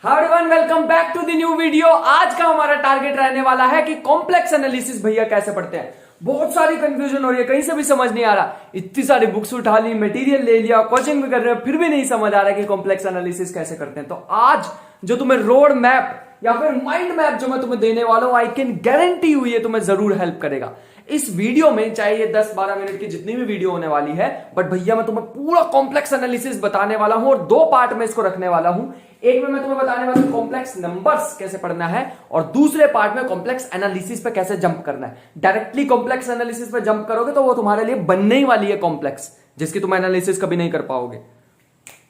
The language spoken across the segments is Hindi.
Hi everyone, welcome back to the new video. आज का हमारा टारगेट रहने वाला है कि कॉम्प्लेक्स एनालिसिस भैया कैसे पढ़ते हैं। बहुत सारी कंफ्यूजन हो रही है, कहीं से भी समझ नहीं आ रहा। इतनी सारी बुक्स उठा ली, मटेरियल ले लिया, कोचिंग भी कर रहे हो, फिर भी नहीं समझ आ रहा है कि कॉम्प्लेक्स एनालिसिस कैसे करते हैं। तो आज जो तुम्हें रोड मैप या फिर माइंड मैप जो मैं तुम्हें देने वाला हूं, आई कैन गारंटी हुई है तुम्हें जरूर हेल्प करेगा। इस वीडियो में चाहे ये 10-12 मिनट की जितनी भी वीडियो होने वाली है, बट भैया मैं तुम्हें पूरा कॉम्प्लेक्स एनालिसिस बताने वाला हूं और दो पार्ट में इसको रखने वाला हूं। एक में मैं तुम्हें बताने वाला हूं कॉम्प्लेक्स नंबर्स कैसे पढ़ना है और दूसरे पार्ट में कॉम्प्लेक्स एनालिसिस पे कैसे जंप करना है। डायरेक्टली कॉम्प्लेक्स एनालिसिस पे जंप करोगे तो वो तुम्हारे लिए बनने ही वाली है कॉम्प्लेक्स, जिसकी तुम एनालिसिस कभी नहीं कर पाओगे।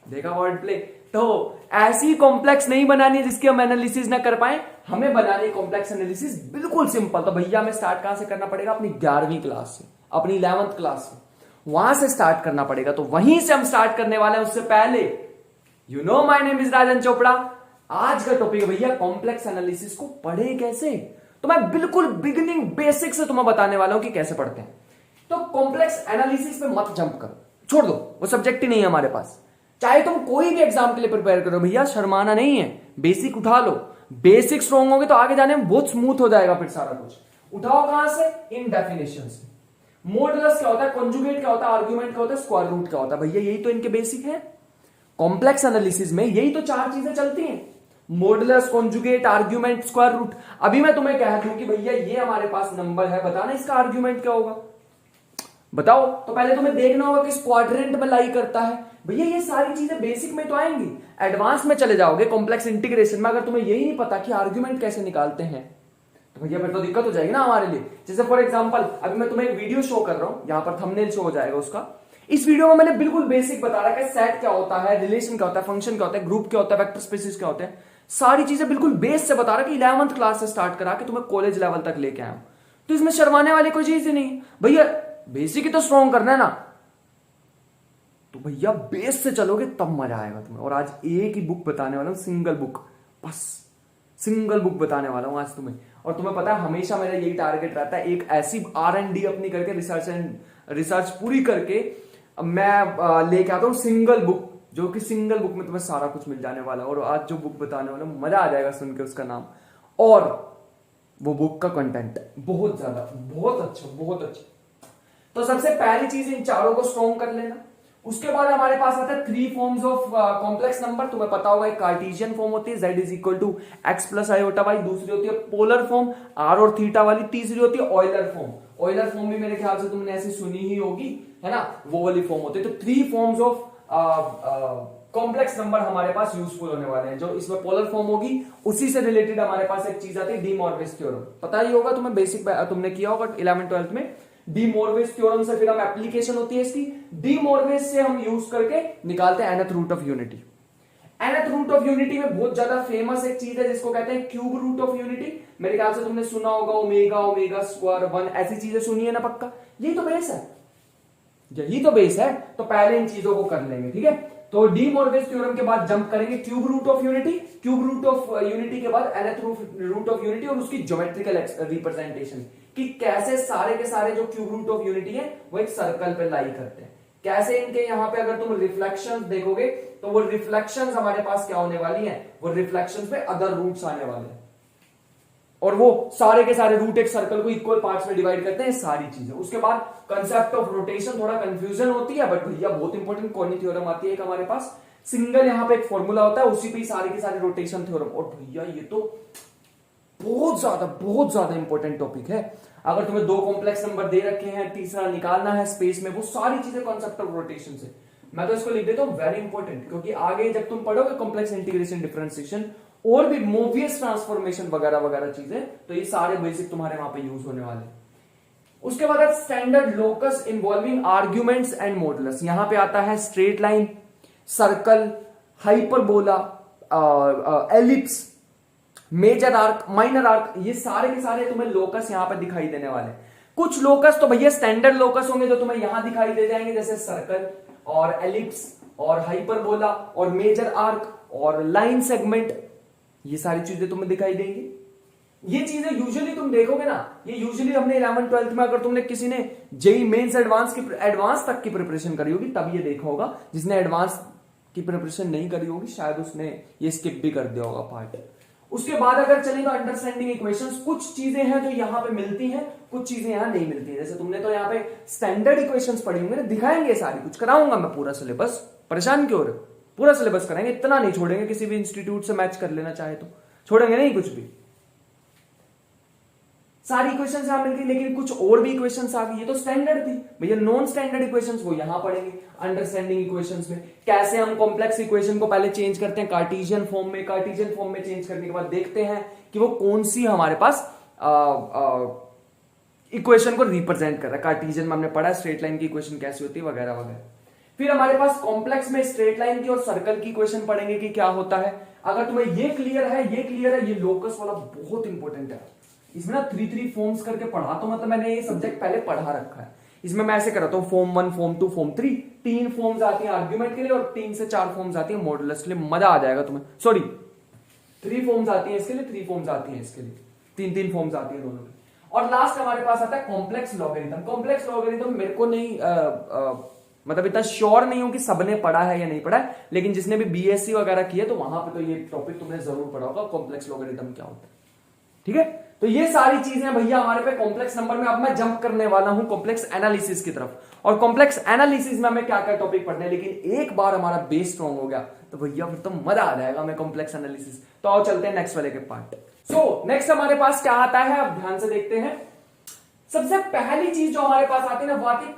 देखा वर्ड प्ले? तो ऐसी कॉम्प्लेक्स नहीं बनानी जिसकी हम एनालिसिस ना कर पाए, हमें बनानी कॉम्प्लेक्स एनालिसिस बिल्कुल सिंपल। तो भैया हमें स्टार्ट कहां से करना पड़ेगा? अपनी 11वीं क्लास से, अपनी 11th क्लास से, वहां से स्टार्ट करना पड़ेगा। तो वहीं से हम स्टार्ट करने वाले हैं। उससे पहले you know my name is Rajan Chopra. आज का टॉपिक है भैया कॉम्प्लेक्स एनालिसिस को पढ़े कैसे। तो मैं बिल्कुल बिगिनिंग बेसिक से तुम्हें बताने वाला हूं कि कैसे पढ़ते हैं। तो कॉम्प्लेक्स एनालिसिस पे मत जंप करो, छोड़ दो, वो सब्जेक्ट ही नहीं है हमारे पास। चाहे तुम कोई भी एग्जाम के लिए प्रिपेयर करो भैया, शर्माना नहीं है। बेसिक उठा लो, बेसिक स्ट्रॉन्ग होगे तो आगे जाने में बहुत स्मूथ हो जाएगा। फिर सारा कुछ उठाओ कहां से? इन डेफिनेशन से। मॉडुलस क्या होता है, कॉन्जुगेट क्या होता है, आर्ग्यूमेंट क्या होता है, स्क्वायर रूट क्या होता है। भैया यही तो इनके बेसिक है। कॉम्प्लेक्स एनालिसिस में यही तो चार चीजें चलती हैं: modulus, conjugate, argument, square root. अभी मैं तुम्हें कह दूं कि भैया ये हमारे पास नंबर है, बताना इसका आर्ग्यूमेंट क्या होगा, बताओ। तो पहले तुम्हें देखना होगा कि क्वाड्रेंट में लाई करता है। भैया ये सारी चीजें बेसिक में तो आएंगी, एडवांस में चले जाओगे कॉम्प्लेक्स इंटीग्रेशन में, अगर तुम्हें यही नहीं पता कि आर्ग्यूमेंट कैसे निकालते हैं तो भैया फिर तो दिक्कत हो जाएगी ना हमारे लिए। जैसे फॉर एग्जांपल अभी मैं तुम्हें एक वीडियो शो कर रहा हूं, यहां पर थंबनेल शो हो जाएगा उसका। इस वीडियो में मैंने बिल्कुल बेसिक बता रहा है सेट क्या होता है, रिलेशन क्या होता है, फंक्शन क्या होता है, ग्रुप क्या होता है, वेक्टर स्पेसिस क्या होते हैं। सारी चीजें बिल्कुल बेस से बता रहा कि 11th क्लास से स्टार्ट करा के तुम्हें कॉलेज लेवल तक लेके आया हूं। तो इसमें शर्माने वाली कोई चीज ही नहीं भैया। बेसिक ही तो स्ट्रॉन्ग करना है ना, तो भैया बेस से चलोगे तब मजा आएगा तुम्हें। और आज एक ही बुक बताने वाला हूं, सिंगल बुक, बस सिंगल बुक बताने वाला हूं आज तुम्हें। और तुम्हें पता है हमेशा मेरा यही टारगेट रहता है, एक ऐसी R&D अपनी करके, रिसर्च पूरी करके मैं लेके आता हूं सिंगल बुक, जो कि सिंगल बुक में तुम्हें सारा कुछ मिल जाने वाला है। और आज जो बुक बताने वाला हूं, मजा आ जाएगा सुन के उसका नाम और वो बुक का कंटेंट बहुत ज्यादा, बहुत अच्छा, बहुत अच्छा। तो सबसे पहली चीज इन चारों को स्ट्रॉन्ग कर लेना। उसके बाद हमारे पास आता है 3 फॉर्म्स ऑफ कॉम्प्लेक्स नंबर। तुम्हें पता होगा एक कार्टेशियन फॉर्म होती है z is equal to x plus iota y, दूसरी होती है पोलर फॉर्म r और थीटा वाली, तीसरी होती है ऑयलर फॉर्म। ऑयलर फॉर्म भी मेरे ख्याल से तुमने ऐसी सुनी ही होगी, है ना, वो वाली फॉर्म होती है। तो 3 फॉर्म्स ऑफ कॉम्प्लेक्स नंबर हमारे पास यूजफुल होने वाले हैं। जो इसमें पोलर फॉर्म होगी उसी से रिलेटेड हमारे पास एक चीज आती है, डी मॉर्विस थ्योरम। पता ही होगा तुम्हें, बेसिक तुमने किया होगा 11th-12th में। डी मॉर्विस थ्योरम से फिर हम एप्लीकेशन होती है इसकी, डी मॉर्विस से हम यूज करके निकालते हैं nth root of unity. nth root of unity में बहुत ज्यादा फेमस एक चीज है जिसको कहते हैं क्यूब रूट ऑफ यूनिटी। मेरे ख्याल से तुमने सुना होगा ओमेगा, ओमेगा स्क्वायर 1, ऐसी चीजें सुनी है ना पक्का। यही तो बेस है, यही तो बेस है। तो पहले इन चीजों को कर लेंगे, ठीक है। तो डी मॉर्विस थ्योरम के बाद जंप करेंगे cube root of unity, cube root of unity के बाद nth रूट ऑफ यूनिटी और उसकी ज्योमेट्रिकल रिप्रेजेंटेशन, कि कैसे सारे के सारे जो क्यूब रूट ऑफ यूनिटी है वो एक सर्कल पे लाई करते हैं। कैसे इनके यहां पे अगर तुम रिफ्लेक्शंस देखोगे तो वो रिफ्लेक्शंस हमारे पास क्या होने वाली हैं, वो रिफ्लेक्शंस पे अदर रूट्स आने वाले हैं और वो सारे के सारे रूट एक सर्कल को इक्वल पार्ट्स में डिवाइड करते हैं, सारी चीजें। उसके बाद कंसेप्ट ऑफ रोटेशन, थोड़ा कंफ्यूजन होती है बट भैया बहुत इंपॉर्टेंट कॉर्नी थ्योरम आती है एक हमारे पास, सिंगल यहां पे एक फॉर्मूला होता है, उसी पे सारे के सारे रोटेशन थ्योरम। और भैया ये तो बहुत ज्यादा इंपॉर्टेंट टॉपिक है। अगर तुम्हें 2 कॉम्प्लेक्स नंबर दे रखे हैं, तीसरा निकालना है स्पेस में, वो सारी चीजें कॉन्सेप्ट ऑफ रोटेशन से। मैं तो इसको लिख देता हूं वेरी इंपॉर्टेंट, क्योंकि आगे जब तुम पढ़ोगे कॉम्प्लेक्स इंटीग्रेशन, डिफरेंशिएशन और भी मोवियस ट्रांसफॉर्मेशन वगैरह वगैरह चीजें, तो ये सारे बेसिक तुम्हारे वहां पे यूज होने वाले। उसके बाद standard locus involving arguments and modulus. यहां पे आता है straight line, circle, hyperbola, ellipse, major arc, minor arc, ये सारे के सारे तुम्हें लोकस यहां पे दिखाई देने वाले। कुछ लोकस तो भैया स्टैंडर्ड लोकस होंगे जो तुम्हें यहां दिखाई दे जाएंगे, जैसे सर्कल और एलिप्स और हाइपरबोला और मेजर आर्क और लाइन सेगमेंट, ये सारी चीजें तुम्हें दिखाई देंगी। ये चीजें यूजुअली तुम देखोगे ना, ये यूजुअली हमने 11th-12th में, अगर तुमने किसी ने जेई मेंस एडवांस तक की प्रिपरेशन करी होगी तब ये देखा होगा। जिसने एडवांस की प्रिपरेशन नहीं करी होगी शायद उसने ये स्किप भी कर दिया होगा पार्ट। उसके बाद अगर चलें तो अंडरस्टैंडिंग इक्वेशंस, कुछ चीजें हैं जो यहाँ पे मिलती हैं, कुछ चीजें यहाँ नहीं मिलती हैं। जैसे तुमने तो यहाँ पे स्टैंडर्ड इक्वेशंस पढ़ी होंगे ना, दिखाएंगे सारी, कुछ कराऊंगा मैं पूरा सिलेबस, परेशान क्यों हो रहे हो, पूरा सिलेबस कराएंगे, इतना नहीं छोड़ेंगे, किसी भी इंस्टीट्यूट से मैच कर लेना चाहे तो छोड़ेंगे नहीं कुछ भी। सारी इक्वेशंस यहां मिलती, लेकिन कुछ और भी इक्वेशंस आ गई, ये तो स्टैंडर्ड थी भैया। नॉन स्टैंडर्ड इक्वेशंस वो यहां पढ़ेंगे अंडरस्टैंडिंग इक्वेशंस में। कैसे हम कॉम्प्लेक्स इक्वेशन को पहले चेंज करते हैं कार्टेशियन फॉर्म में, कार्टेशियन फॉर्म में चेंज करने के बाद देखते हैं कि वो कौन सी हमारे पास इक्वेशन को रिप्रेजेंट कर रहा है। कार्टेशियन में हमने पढ़ा स्ट्रेट लाइन की इक्वेशन कैसी होती है वगैरह वगैरह। फिर हमारे पास कॉम्प्लेक्स में स्ट्रेट लाइन की और सर्कल की इक्वेशन पढ़ेंगे कि क्या होता है। अगर तुम्हें ये क्लियर है, ये क्लियर है, ये लोकस वाला बहुत इंपॉर्टेंट है। इसमें ना 3 फॉर्म्स करके पढ़ा, तो मतलब मैंने ये सब्जेक्ट पहले पढ़ा रखा है। इसमें मैं ऐसे कराता हूँ फॉर्म 1, फॉर्म 2, फॉर्म 3, 3 फॉर्म्स आती हैं आर्ग्यूमेंट के लिए और 3 से 4 फॉर्म्स आती है मॉडुलस के लिए। मजा आ जाएगा तुम्हें। सॉरी 3 फॉर्म्स आती है इसके लिए, 3 फॉर्म्स आती है इसके लिए, 3 फॉर्म्स आती है दोनों में। और लास्ट हमारे पास आता है कॉम्प्लेक्स लॉगरिथम। कॉम्प्लेक्स लॉगरिथम मेरे को नहीं मतलब इतना श्योर नहीं हूं कि सबने पढ़ा है या नहीं पढ़ा है, लेकिन जिसने भी बीएससी वगैरह किया तो वहां पे तो ये टॉपिक तुमने जरूर पढ़ा होगा, कॉम्प्लेक्स लॉगरिथम क्या होता है। ठीक है, तो ये सारी चीजें भैया हमारे पे कॉम्प्लेक्स नंबर में। अब मैं जंप करने वाला हूं कॉम्प्लेक्स एनालिसिस की तरफ, और कॉम्प्लेक्स एनालिसिस में हमें क्या क्या टॉपिक पढ़ने हैं, लेकिन एक बार हमारा बेस स्ट्रॉन्ग हो गया तो भैया फिर तो मजा आ जाएगा हमें कॉम्प्लेक्स एनालिसिस। तो आओ चलते हैं नेक्स्ट वाले के पार्ट। सो नेक्स्ट हमारे पास क्या आता है, अब ध्यान से देखते हैं। सबसे पहली चीज जो हमारे पास आती है ना, वो आती है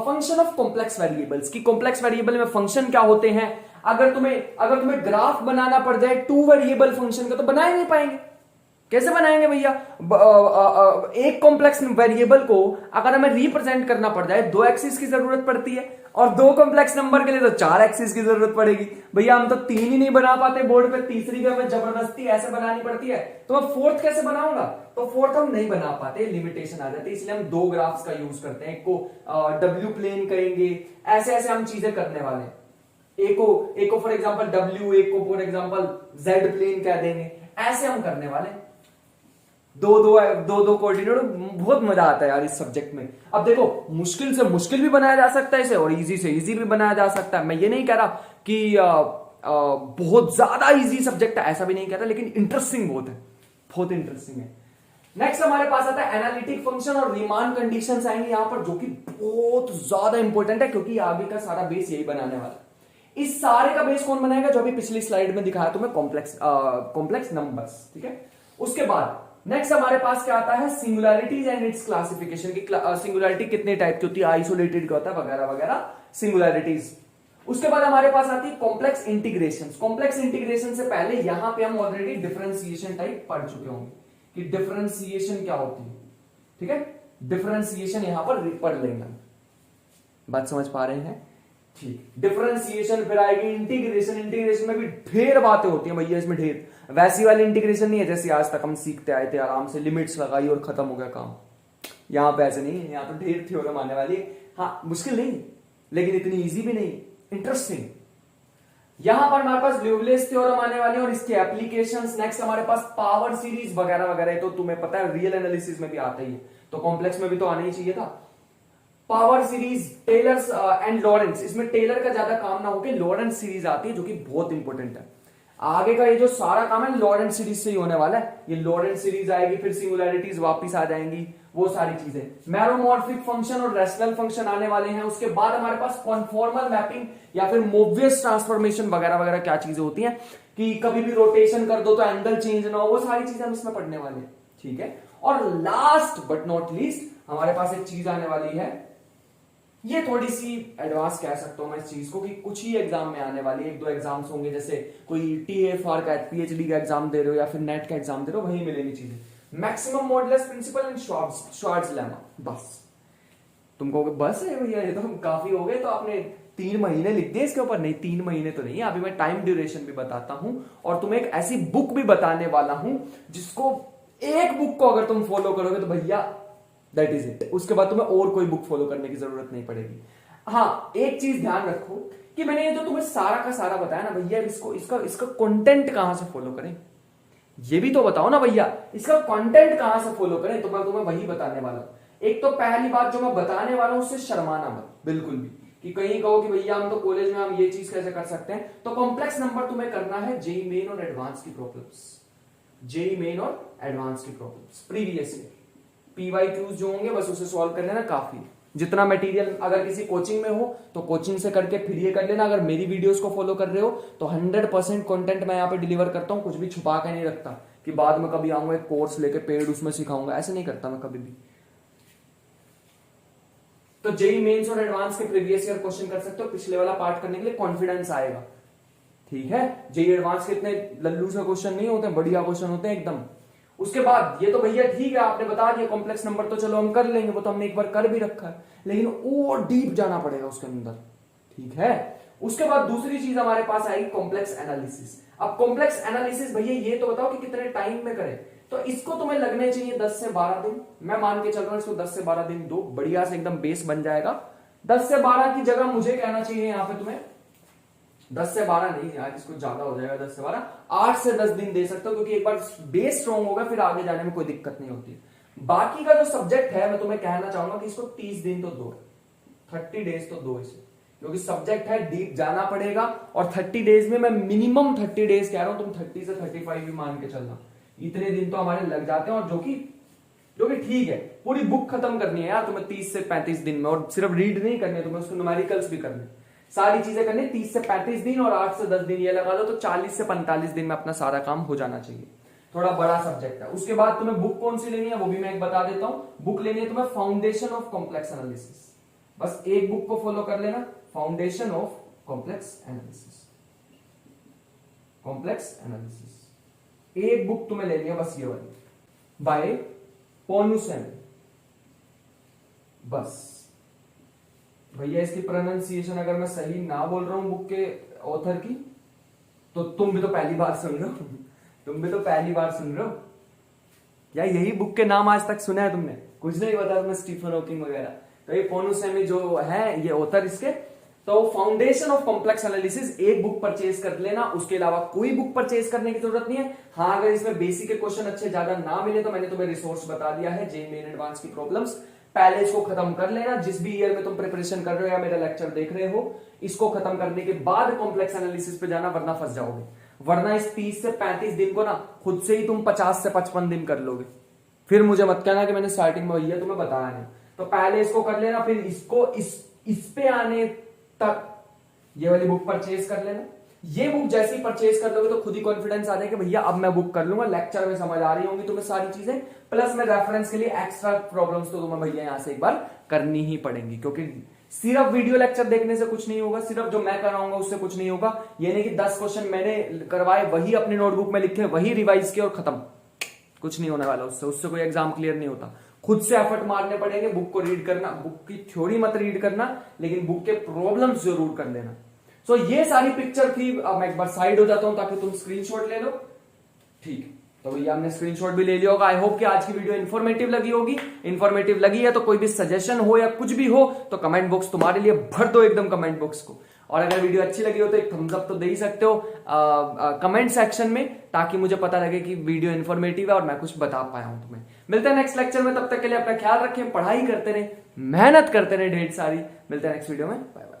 फंक्शन ऑफ कॉम्प्लेक्स वेरिएबल्स की। कॉम्प्लेक्स वेरिएबल में फंक्शन क्या होते हैं। अगर तुम्हें ग्राफ बनाना पड़ जाए 2 वेरिएबल फंक्शन का तो बना ही नहीं पाएंगे। कैसे बनाएंगे भैया। एक कॉम्प्लेक्स वेरिएबल को अगर हमें रिप्रेजेंट करना पड़ जाए 2 एक्सिस की जरूरत पड़ती है, और 2 कॉम्प्लेक्स नंबर के लिए तो 4 एक्सिस की जरूरत पड़ेगी। भैया हम तो 3 ही नहीं बना पाते बोर्ड पे, तीसरी भी हमें जबरदस्ती ऐसे बनानी पड़ती है, तो मैं 4th कैसे बनाऊंगा। तो 4th हम नहीं बना पाते, लिमिटेशन आ जाती है, इसलिए हम 2 ग्राफ्स का यूज करते हैं। एक को डब्ल्यू प्लेन कहेंगे, ऐसे ऐसे हम चीजें करने वाले हैं। एक को फॉर एग्जाम्पल डब्ल्यू, एक को फॉर एग्जाम्पल जेड प्लेन कह देंगे, ऐसे हम करने वाले हैं। दो कोऑर्डिनेट। बहुत मजा आता है यार इस सब्जेक्ट में। अब देखो मुश्किल से मुश्किल भी बनाया जा सकता है इसे, और इजी से इजी भी बनाया जा सकता है। मैं ये नहीं कह रहा कि बहुत ज्यादा इजी सब्जेक्ट है, ऐसा भी नहीं कहता, लेकिन इंटरेस्टिंग बहुत है, बहुत इंटरेस्टिंग है। नेक्स्ट हमारे पास आता है एनालिटिक फंक्शन और रीमान कंडीशंस आएंगे यहां पर, जो कि बहुत ज्यादा इंपॉर्टेंट है, क्योंकि आगे का सारा बेस यही बनाने वाला है। इस सारे का बेस कौन बनाएगा, जो अभी पिछली स्लाइड में दिखाया तुम्हें, कॉम्प्लेक्स नंबर्स। ठीक है, उसके बाद नेक्स्ट हमारे पास क्या आता है, सिंगुलैरिटीज एंड इट्स क्लासिफिकेशन की। सिंगुलैरिटी कितने टाइप की होती है, आइसोलेटेड क्या होता है वगैरह वगैरह, सिंगुलैरिटीज। उसके बाद हमारे पास आती है कॉम्प्लेक्स इंटीग्रेशन। कॉम्प्लेक्स इंटीग्रेशन से पहले यहां पे हम ऑलरेडी डिफरेंशिएशन टाइप पढ़ चुके होंगे कि डिफरेंशिएशन क्या होती है। ठीक है, डिफरेंशिएशन यहां पर पढ़ लेंगे। बात समझ पा रहे हैं, ठीक। डिफरेंशिएशन फिर आएगी इंटीग्रेशन। इंटीग्रेशन में भी ढेर बातें होती हैं भैया, इसमें ढेर। वैसी वाली इंटीग्रेशन नहीं है जैसे आज तक हम सीखते आए थे, आराम से लिमिट्स लगाई और खत्म हो गया काम। यहां पे ऐसे नहीं है, यहां तो ढेर थ्योरम आने वाली है। हाँ, मुश्किल नहीं लेकिन इतनी इजी भी नहीं, इंटरेस्टिंग। यहां पर हमारे पास ल्यूविल्स थ्योरम आने वाली है और इसके एप्लीकेशंस। नेक्स्ट हमारे पास पावर सीरीज वगैरह वगैरह, तो तुम्हें पता है रियल एनालिसिस में भी आता ही है, तो कॉम्प्लेक्स में भी तो आना ही चाहिए था। Power series, Taylor's and Laurent's. इसमें टेलर का ज्यादा काम ना होकर लॉरेंस सीरीज आती है, जो कि बहुत इंपॉर्टेंट है। आगे का ये जो सारा काम है लॉरेंस सीरीज से ही होने वाला है। ये लॉरेंस सीरीज आएगी, फिर सिंगुलैरिटीज वापस आ जाएंगी, वो सारी चीजें। मैरोमॉर्फिक फंक्शन और रेशनल फंक्शन आने वाले हैं। उसके बाद हमारे पास कॉन्फॉर्मल मैपिंग या फिर मोबियस ट्रांसफॉर्मेशन वगैरह वगैरह क्या चीजें होती हैं कि कभी भी रोटेशन कर दो तो एंगल चेंज ना हो, वो सारी चीजें हम इसमें पढ़ने वाले हैं। ठीक है, और लास्ट बट नॉट लीस्ट हमारे पास एक चीज आने वाली है, ये थोड़ी सी एडवांस कह सकता हूं मैं इस चीज को, कि कुछ ही एग्जाम में आने वाली है, 1-2 एग्जाम्स होंगे, जैसे कोई TFR का पीएचडी का एग्जाम दे रहे हो या फिर नेट का एग्जाम दे रहे हो, वही मिलेंगी चीजें। Maximum modulus principle and Schwarz lemma. बस तुम कहोगे बस है भैया ये तो काफी हो गए, तो आपने 3 महीने लिख दिए इसके ऊपर। नहीं, 3 महीने तो नहीं, अभी मैं टाइम ड्यूरेशन भी बताता हूं, और तुम्हें एक ऐसी बुक भी बताने वाला हूं जिसको, एक बुक को अगर तुम फॉलो करोगे तो भैया दैट इज इट। उसके बाद तुम्हें और कोई बुक फॉलो करने की जरूरत नहीं पड़ेगी। हाँ, एक चीज ध्यान रखो कि मैंने ये जो तुम्हें सारा का सारा बताया ना भैया, इसका कंटेंट कहां से फॉलो करें, ये भी तो बताओ ना भैया। इसका कंटेंट कहां से फॉलो करें, तो मैं तुम्हें वही बताने वाला हूं। एक तो पहली बात जो मैं बताने वाला हूं, उससे शर्माना मत बिल्कुल भी, कि कहीं कहो कि भैया हम तो कॉलेज में हम ये चीज कैसे कर सकते हैं, तो कॉम्प्लेक्स नंबर तुम्हें करना है जेई मेन और एडवांस की प्रॉब्लम्स, जेई मेन और एडवांस की प्रॉब्लम्स प्रीवियस ईयर पीवाईक्यूज जो होंगे बस उसे सॉल्व कर लेना काफी। जितना मटेरियल अगर किसी कोचिंग में हो तो कोचिंग से करके फिर ये कर लेना। अगर मेरी वीडियोस को फॉलो कर रहे हो तो 100% कंटेंट मैं यहाँ पे डिलीवर करता हूँ, कुछ भी छुपा के नहीं रखता कि बाद में कभी आऊंगा एक कोर्स लेके पेड उसमें सिखाऊंगा, ऐसे नहीं करता मैं कभी भी। तो जेई मेंस और एडवांस के प्रीवियस ईयर क्वेश्चन कर सकते हो, पिछले वाला पार्ट करने के लिए कॉन्फिडेंस आएगा। ठीक है, जेई एडवांस के इतने लल्लू से क्वेश्चन नहीं होते, बढ़िया क्वेश्चन होते हैं एकदम। उसके बाद ये तो भैया ठीक है आपने बता दिया कॉम्प्लेक्स नंबर तो चलो हम कर लेंगे, वो तो हमने एक बार कर भी रखा है, लेकिन और डीप जाना पड़ेगा उसके अंदर। ठीक है, उसके बाद दूसरी चीज हमारे पास आएगी कॉम्प्लेक्स एनालिसिस। अब कॉम्प्लेक्स एनालिसिस भैया ये तो बताओ कि कितने टाइम में करें, तो इसको तुम्हें लगने चाहिए 10 से 12 दिन। मैं मान के चल रहा हूं इसको 10 से 12 दिन दो, बढ़िया से एकदम बेस बन जाएगा। 10 से 12 की जगह मुझे कहना चाहिए यहां पे तुम्हें 10 से 12 नहीं यार, इसको ज्यादा हो जाएगा 10 से 12, 8 से 10 दिन दे सकते हो, क्योंकि एक बार बेस स्ट्रॉन्ग होगा फिर आगे जाने में कोई दिक्कत नहीं होती है। बाकी का जो सब्जेक्ट है मैं तुम्हें कहना चाहूंगा कि इसको 30 दिन तो दो, 30 डेज तो दो इसे, क्योंकि सब्जेक्ट है डीप जाना पड़ेगा। और 30 डेज में मैं मिनिमम 30 डेज कह रहा हूं, तुम 30 से 35 भी मान के चलना, इतने दिन तो हमारे लग जाते हैं। और जो कि ठीक है, पूरी बुक खत्म करनी है यार तुम्हें 30 से 35 दिन में, और सिर्फ रीड नहीं करनी है तुम्हें, उसको न्यूमेरिकल्स भी करने, सारी चीजें करनी 30 से 35 दिन, और 8 से 10 दिन ये लगा दो तो 40 से 45 दिन में अपना सारा काम हो जाना चाहिए। थोड़ा बड़ा सब्जेक्ट है। उसके बाद तुम्हें बुक कौन सी लेनी है वो भी मैं एक बता देता हूं। बुक लेनी है तुम्हें फाउंडेशन ऑफ कॉम्प्लेक्स एनालिसिस, बस एक बुक को फॉलो कर लेना, foundation of complex analysis, complex analysis एक बुक तुम्हें लेनी है बस, ये वाली बाय पोनुसेन। बस भैया इसकी प्रोनाउंसिएशन अगर मैं सही ना बोल रहा हूं बुक के ऑथर की, तो तुम भी तो पहली बार सुन रहे हो, तुम भी तो पहली बार सुन रहे हो क्या? यही बुक के नाम आज तक सुना है तुमने? कुछ नहीं पता तुम्हें स्टीफन हॉकिंग वगैरह? तो ये पोनुसेमी जो है ये ऑथर इसके, तो फाउंडेशन ऑफ कॉम्प्लेक्स एनालिसिस एक बुक परचेज कर लेना, उसके अलावा कोई बुक परचेज करने की जरूरत नहीं है। हाँ, अगर इसमें बेसिक के क्वेश्चन अच्छे ज्यादा ना मिले तो मैंने तुम्हें रिसोर्स बता दिया है, जेईई मेन एडवांस की प्रॉब्लम्स, पहले इसको खत्म कर लेना। जिस भी ईयर में तुम प्रिपरेशन कर रहे हो या मेरा लेक्चर देख रहे हो, इसको खत्म करने के बाद कॉम्प्लेक्स एनालिसिस पे जाना, वरना फंस जाओगे। वरना इस 30 से 35 दिन को ना खुद से ही तुम 50 से 55 दिन कर लोगे, फिर मुझे मत कहना कि मैंने स्टार्टिंग में भैया तुम्हें बताया नहीं। तो पहले इसको कर लेना, फिर इसको इस पे आने तक ये वाली बुक परचेज कर लेना। ये बुक जैसे ही परचेज कर लोगे तो खुद ही कॉन्फिडेंस आ जाएगा कि भैया अब मैं बुक कर लूंगा, लेक्चर में समझ आ रही होंगी तुम्हें सारी चीजें, प्लस में रेफरेंस के लिए एक्स्ट्रा प्रॉब्लम्स तो तुम्हें भैया यहां से एक बार करनी ही पड़ेंगी, क्योंकि सिर्फ वीडियो लेक्चर देखने से कुछ नहीं होगा, सिर्फ जो मैं कराऊंगा उससे कुछ नहीं होगा। ये नहीं कि 10 क्वेश्चन मैंने करवाए वही अपनी नोटबुक में लिखे वही रिवाइज किए और खत्म, कुछ नहीं होने वाला उससे कोई एग्जाम क्लियर नहीं होता। खुद से एफर्ट मारने पड़ेंगे, बुक को रीड करना, बुक की थ्योरी मत रीड करना, लेकिन बुक के प्रॉब्लम्स जरूर कर लेना। सो ये सारी पिक्चर थी, अब मैं एक बार साइड हो जाता हूं ताकि तुम स्क्रीनशॉट ले लो। ठीक, तो भैया हमने स्क्रीनशॉट भी ले लिया होगा। आई होप कि आज की वीडियो इन्फॉर्मेटिव लगी होगी। इन्फॉर्मेटिव लगी है तो कोई भी सजेशन हो या कुछ भी हो तो कमेंट बॉक्स तुम्हारे लिए भर दो एकदम कमेंट बॉक्स को। और अगर वीडियो अच्छी लगी हो तो एक थम्स अप तो दे ही सकते हो कमेंट सेक्शन में, ताकि मुझे पता लगे कि वीडियो इन्फॉर्मेटिव है और मैं कुछ बता पाया हूं तुम्हें। मिलते हैं नेक्स्ट लेक्चर में, तब तक के लिए अपना ख्याल रखें, पढ़ाई करते रहे, मेहनत करते रहे ढेर सारी। मिलते हैं नेक्स्ट वीडियो में, बाय बाय।